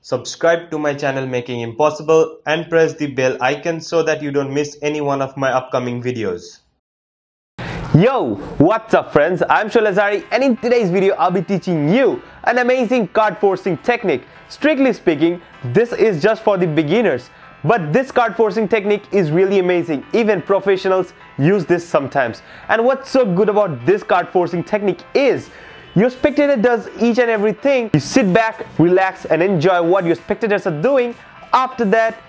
Subscribe to my channel Making Impossible and press the bell icon so that you don't miss any one of my upcoming videos. Yo, what's up friends? I'm Laszlo and in today's video I'll be teaching you an amazing card forcing technique. Strictly speaking, this is just for the beginners. But this card forcing technique is really amazing. Even professionals use this sometimes. And what's so good about this card forcing technique is your spectator does each and everything. You sit back, relax and enjoy what your spectators are doing. After that,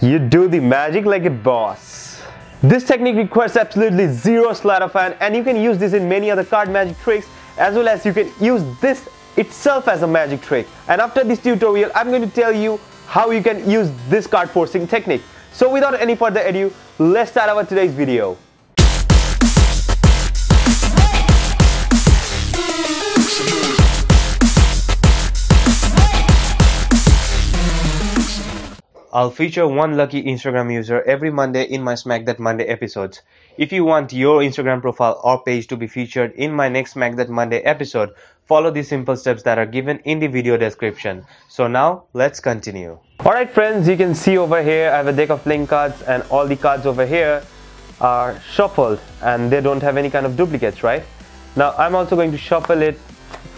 you do the magic like a boss. This technique requires absolutely zero sleight of hand, and you can use this in many other card magic tricks, as well as you can use this itself as a magic trick. And after this tutorial, I'm going to tell you how you can use this card forcing technique. So without any further ado, let's start our today's video. I'll feature one lucky Instagram user every Monday in my Smack That Monday episodes. If you want your Instagram profile or page to be featured in my next Smack That Monday episode, follow the simple steps that are given in the video description. So now, let's continue. Alright friends, you can see over here I have a deck of playing cards, and all the cards over here are shuffled and they don't have any kind of duplicates, right? Now I'm also going to shuffle it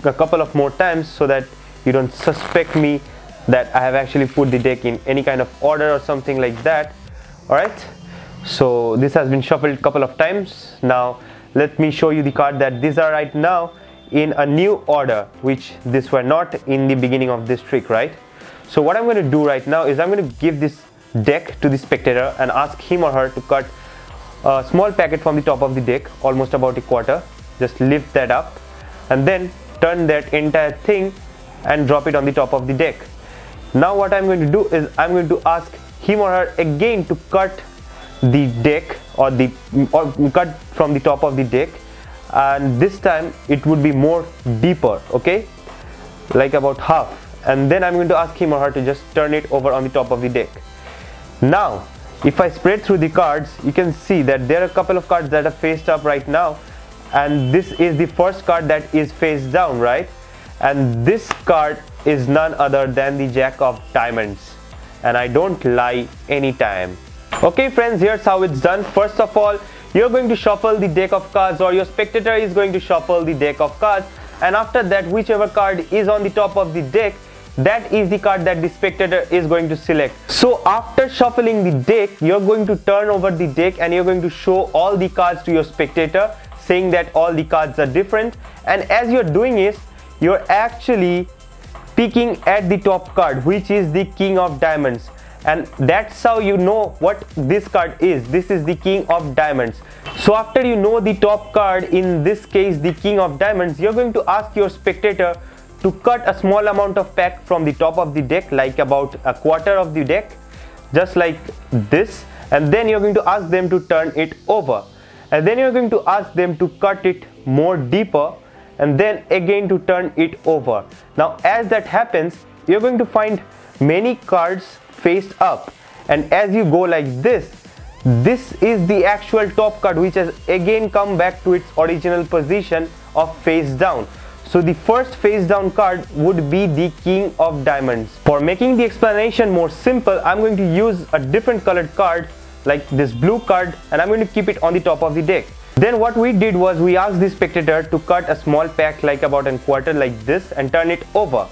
a couple of more times so that you don't suspect me that I have actually put the deck in any kind of order or something like that. Alright, so this has been shuffled a couple of times. Now let me show you the card that these are right now in a new order, which these were not in the beginning of this trick, right? So what I'm going to do right now is I'm going to give this deck to the spectator and ask him or her to cut a small packet from the top of the deck, almost about a quarter. Just lift that up and then turn that entire thing and drop it on the top of the deck. Now what I'm going to do is I'm going to ask him or her again to cut the deck or cut from the top of the deck, and this time it would be more deeper, okay, like about half, and then I'm going to ask him or her to just turn it over on the top of the deck. Now if I spread through the cards, you can see that there are a couple of cards that are faced up right now, and this is the first card that is face down, right? And this card is none other than the Jack of Diamonds, and I don't lie anytime. Okay friends, here's how it's done. First of all, you're going to shuffle the deck of cards, or your spectator is going to shuffle the deck of cards, and after that whichever card is on the top of the deck, that is the card that the spectator is going to select. So after shuffling the deck, you're going to turn over the deck and you're going to show all the cards to your spectator, saying that all the cards are different, and as you're doing it, you're actually picking at the top card, which is the King of Diamonds, and that's how you know what this card is. This is the King of Diamonds. So after you know the top card, in this case the King of Diamonds, you're going to ask your spectator to cut a small amount of pack from the top of the deck, like about a quarter of the deck, just like this, and then you're going to ask them to turn it over, and then you're going to ask them to cut it more deeper, and then again to turn it over. Now as that happens, you're going to find many cards faced up, and as you go like this is the actual top card, which has again come back to its original position of face down. So the first face down card would be the King of Diamonds. For making the explanation more simple, I'm going to use a different colored card like this blue card, and I'm going to keep it on the top of the deck. Then what we did was we asked the spectator to cut a small pack like about a quarter like this and turn it over.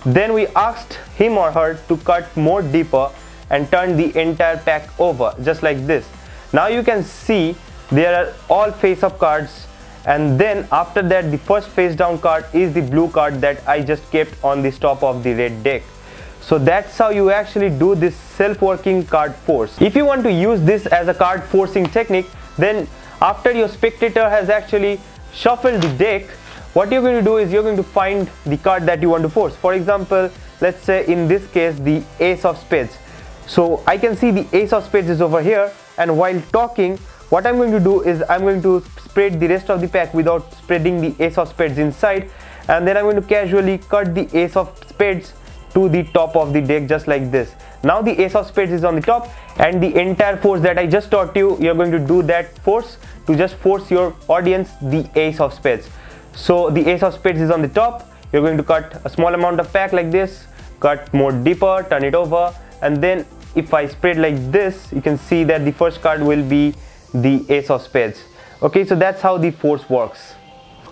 Then we asked him or her to cut more deeper and turn the entire pack over, just like this. Now you can see there are all face up cards, and then after that the first face down card is the blue card that I just kept on the top of the red deck. So that's how you actually do this self-working card force. If you want to use this as a card forcing technique, then after your spectator has actually shuffled the deck, what you're going to do is you're going to find the card that you want to force. For example, let's say in this case the Ace of Spades. So I can see the Ace of Spades is over here, and while talking, what I'm going to do is I'm going to spread the rest of the pack without spreading the Ace of Spades inside, and then I'm going to casually cut the Ace of Spades to the top of the deck, just like this. Now the Ace of Spades is on the top, and the entire force that I just taught you, you're going to do that force to just force your audience the Ace of Spades. So the Ace of Spades is on the top, you're going to cut a small amount of pack like this, cut more deeper, turn it over, and then if I spread like this, you can see that the first card will be the ace of spades. Okay, so that's how the force works.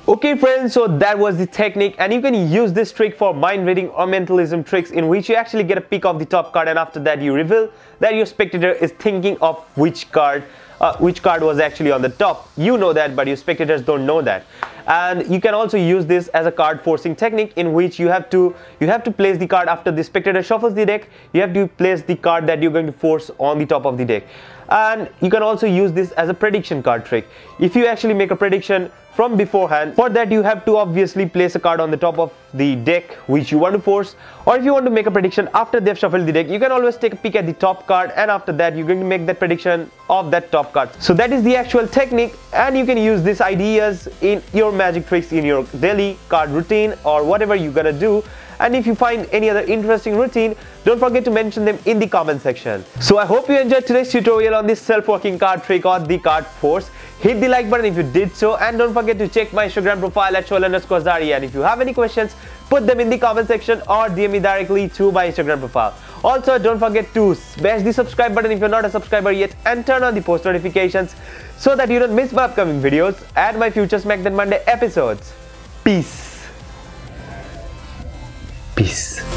Okay friends, so that was the technique, and you can use this trick for mind reading or mentalism tricks, in which you actually get a pick of the top card, and after that you reveal that your spectator is thinking of which card was actually on the top. You know that, but your spectators don't know that. And you can also use this as a card forcing technique, in which you have to place the card after the spectator shuffles the deck. You have to place the card that you're going to force on the top of the deck. And you can also use this as a prediction card trick. If you actually make a prediction from beforehand, for that you have to obviously place a card on the top of the deck which you want to force, or if you want to make a prediction after they've shuffled the deck, you can always take a peek at the top card, and after that you're going to make that prediction of that top card. So that is the actual technique, and you can use these ideas in your magic tricks, in your daily card routine, or whatever you're gonna do. And if you find any other interesting routine, don't forget to mention them in the comment section. So I hope you enjoyed today's tutorial on this self-working card trick or the card force. Hit the like button if you did so, and don't forget to check my Instagram profile at @shoal_zari. And if you have any questions, put them in the comment section or DM me directly to my Instagram profile. Also, don't forget to smash the subscribe button if you're not a subscriber yet, and turn on the post notifications so that you don't miss my upcoming videos and my future Smack That Monday episodes. Peace. Peace.